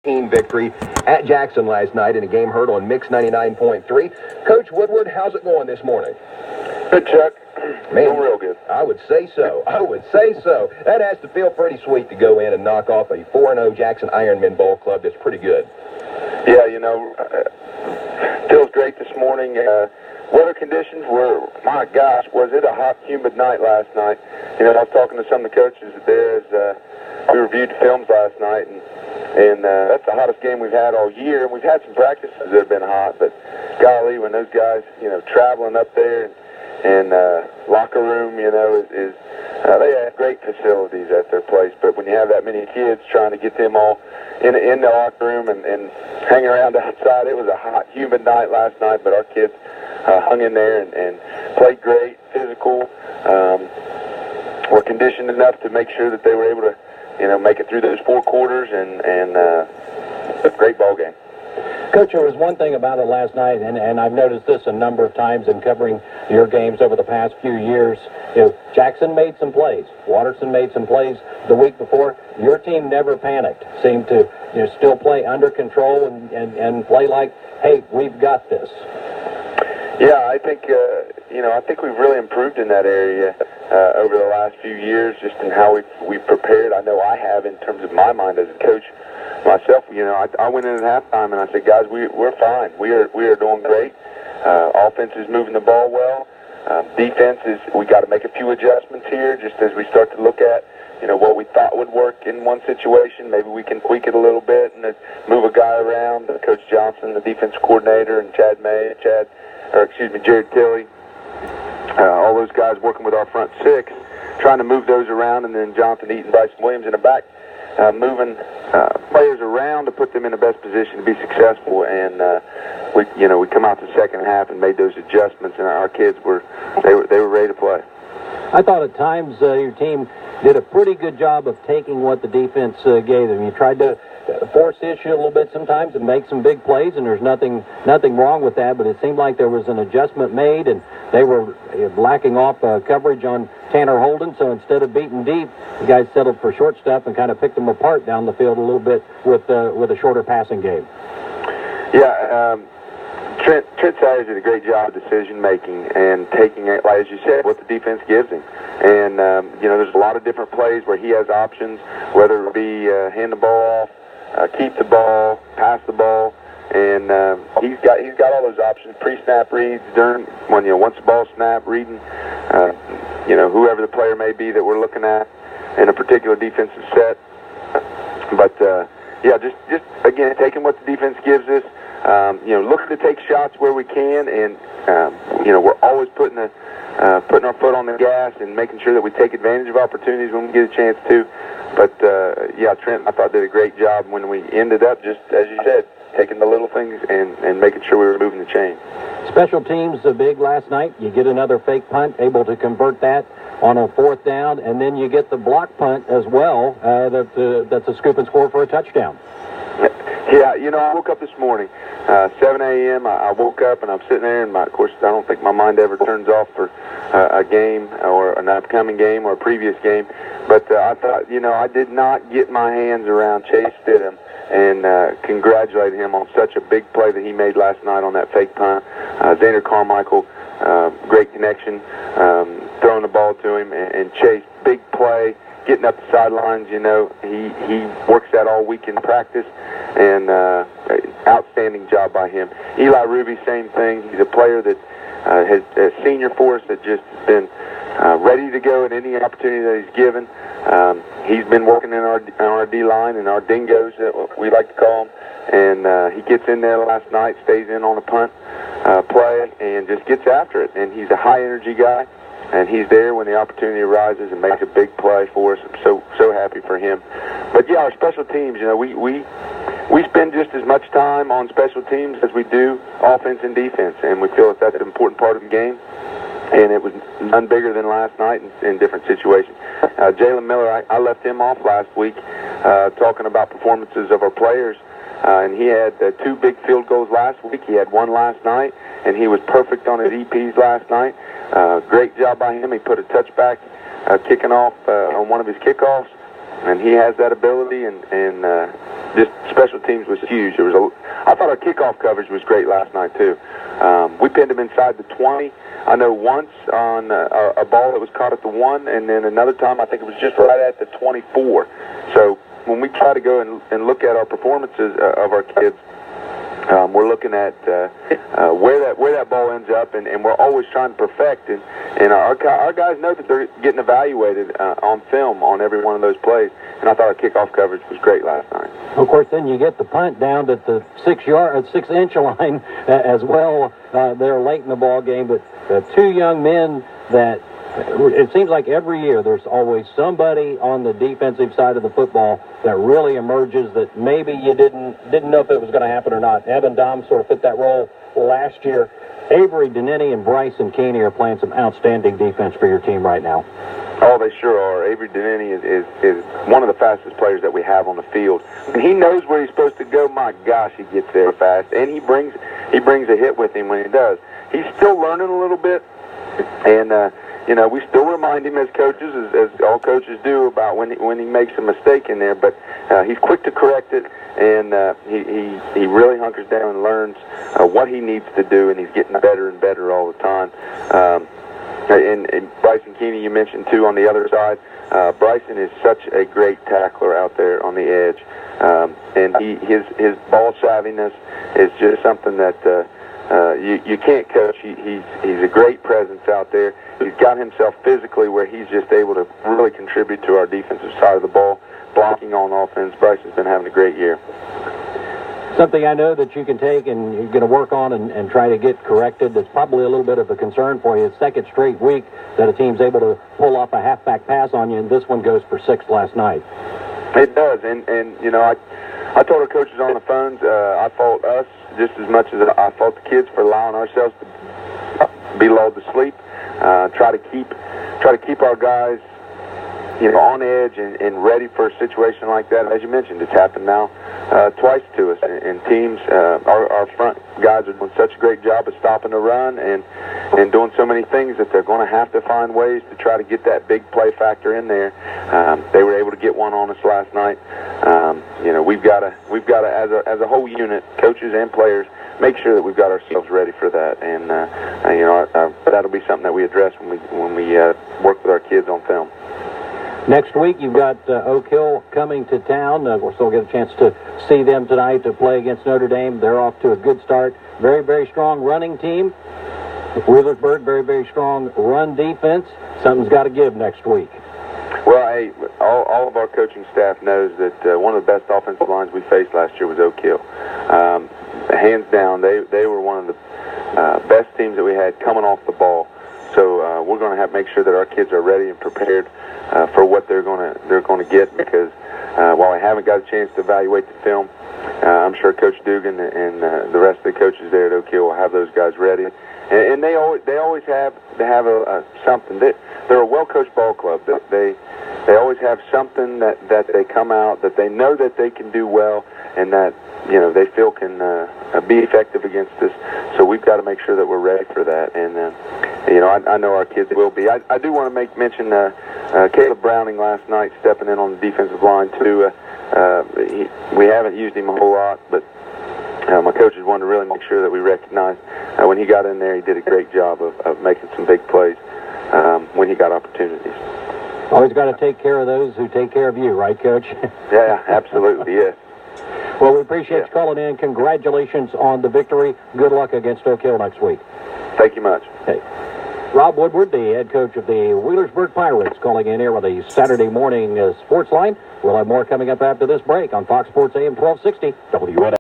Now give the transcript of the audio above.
team victory at Jackson last night in a game heard on Mix 99.3. Coach Woodward, how's it going this morning? Good, Chuck. Man, doing real good. I would say so. That has to feel pretty sweet to go in and knock off a 4-0 Jackson Ironman Ball Club. That's pretty good. Yeah, feels great this morning. Weather conditions were, my gosh, was it a hot, humid night last night. I was talking to some of the coaches there as we reviewed films last night, and that's the hottest game we've had all year. And we've had some practices that have been hot, but golly, when those guys, traveling up there and locker room, they have great facilities at their place. But when you have that many kids trying to get them all in the locker room and hanging around outside, it was a hot, humid night last night, but our kids hung in there and played great, physical, were conditioned enough to make sure that they were able to, make it through those 4 quarters and a great ball game. Coach, there was one thing about it last night, and I've noticed this a number of times in covering your games over the past few years. Jackson made some plays. Waterson made some plays the week before. Your team never panicked. Seemed to still play under control and play like, hey, we've got this. Yeah, I think I think we've really improved in that area over the last few years, just in how we've prepared. I know I have in terms of my mind as a coach. Myself, I went in at halftime and I said, guys, we're fine. We are doing great. Offense is moving the ball well. Defense we got to make a few adjustments here, just as we start to look at, what we thought would work in one situation. Maybe we can tweak it a little bit and move a guy around. Coach Johnson, the defense coordinator, and Jared Tilley, all those guys working with our front 6, trying to move those around, and then Jonathan Eaton, Bryson Williams in the back, moving players around to put them in the best position to be successful. And we come out the second half and made those adjustments, and our kids were ready to play. I thought at times your team did a pretty good job of taking what the defense gave them. You tried to force the issue a little bit sometimes and make some big plays, and there's nothing wrong with that, but it seemed like there was an adjustment made, and they were lacking off coverage on Tanner Holden, so instead of beating deep, the guys settled for short stuff and kind of picked them apart down the field a little bit with a shorter passing game. Yeah, Trent Sayers did a great job of decision-making and taking it, like as you said, what the defense gives him. And, there's a lot of different plays where he has options, whether it be hand the ball off, keep the ball, pass the ball, and he's got all those options. Pre-snap reads during once the ball snap, reading whoever the player may be that we're looking at in a particular defensive set. But just again taking what the defense gives us. Looking to take shots where we can, and we're always putting our foot on the gas and making sure that we take advantage of opportunities when we get a chance to. But Trent, I thought, did a great job when we ended up, just as you said, taking the little things and making sure we were moving the chain. Special teams big last night. You get another fake punt, able to convert that on a 4th down, and then you get the block punt as well. That's a scoop and score for a touchdown. Yeah, I woke up this morning, 7 a.m. I woke up and I'm sitting there, and of course, I don't think my mind ever turns off for a game or an upcoming game or a previous game. But I thought, I did not get my hands around Chase Stidham and congratulate him on such a big play that he made last night on that fake punt. Xander Carmichael, great connection, throwing the ball to him, and Chase, big play. Getting up the sidelines, he works that all week in practice, and outstanding job by him. Eli Ruby, same thing. He's a player that has a senior for us that just has been ready to go at any opportunity that he's given. He's been working in our D-line and our dingoes, that we like to call them, and he gets in there last night, stays in on a punt play, and just gets after it. And he's a high-energy guy. And he's there when the opportunity arises and makes a big play for us. I'm so happy for him. But our special teams, we spend just as much time on special teams as we do offense and defense, and we feel that that's an important part of the game. And it was none bigger than last night in different situations. Jalen Miller, I left him off last week talking about performances of our players. And he had 2 big field goals last week. He had 1 last night, and he was perfect on his EPs last night. Great job by him. He put a touchback kicking off on one of his kickoffs. and he has that ability, and just special teams was huge. I thought our kickoff coverage was great last night too. We pinned him inside the 20. I know once on a ball that was caught at the 1, and then another time I think it was just right at the 24. So when we try to go and look at our performances of our kids, we're looking at where that ball ends up, and we're always trying to perfect. And our guys know that they're getting evaluated on film on every one of those plays. And I thought our kickoff coverage was great last night. Of course, then you get the punt down at the 6-inch line as well there late in the ball game. But two young men that it seems like every year there's always somebody on the defensive side of the football that really emerges that maybe you didn't know if it was going to happen or not. Evan Dom sort of fit that role last year. Avery Denneny and Bryson Keeney are playing some outstanding defense for your team right now. Oh, they sure are. Avery Denneny is one of the fastest players that we have on the field. When he knows where he's supposed to go, my gosh, he gets there fast. And he brings a hit with him when he does. He's still learning a little bit, and we still remind him as coaches, as all coaches do, about when he makes a mistake in there. But he's quick to correct it, and he really hunkers down and learns what he needs to do, and he's getting better and better all the time. And Bryson Keeney, you mentioned too, on the other side. Bryson is such a great tackler out there on the edge, and his ball savviness is just something that you can't coach. He's a great presence out there. He's got himself physically where he's just able to really contribute to our defensive side of the ball, blocking on offense. Bryson's been having a great year. Something I know that you can take and you're going to work on and try to get corrected that's probably a little bit of a concern for you. It's second straight week that a team's able to pull off a halfback pass on you, and this one goes for 6 last night. It does, and I told our coaches on the phones, I fault us just as much as I fault the kids for allowing ourselves to be lulled to sleep. Try to keep our guys, on edge and ready for a situation like that. As you mentioned, it's happened now twice to us. And teams, our front guys are doing such a great job of stopping the run and doing so many things that they're going to have to find ways to try to get that big play factor in there. They were able to get one on us last night. We've got to as a whole unit, coaches and players, make sure that we've got ourselves ready for that. And that'll be something that we address when we work with our kids on film. Next week, you've got Oak Hill coming to town. We'll still get a chance to see them tonight to play against Notre Dame. They're off to a good start. Very, very strong running team. Wheelersburg, very, very strong run defense. Something's got to give next week. Well, hey, all of our coaching staff knows that one of the best offensive lines we faced last year was Oak Hill. Hands down, they were one of the best teams that we had coming off the ball. So we're going to have to make sure that our kids are ready and prepared for what they're going to get, because while I haven't got a chance to evaluate the film, I'm sure Coach Dugan and the rest of the coaches there at Oak Hill will have those guys ready. And they always have to have something. They're a well-coached ball club. They always have something that they come out that they know that they can do well, and that they feel can be effective against us. So we've got to make sure that we're ready for that. And I know our kids will be. I do want to mention Caleb Browning last night stepping in on the defensive line too. We haven't used him a whole lot, but my coaches wanted to really make sure that we recognize when he got in there, he did a great job of making some big plays when he got opportunities. Always got to take care of those who take care of you, right, Coach? Yeah, absolutely, yes. Well, we appreciate you calling in. Congratulations on the victory. Good luck against Oak Hill next week. Thank you much. Okay. Rob Woodward, the head coach of the Wheelersburg Pirates, calling in here with a Saturday morning sports line. We'll have more coming up after this break on Fox Sports AM 1260 WN.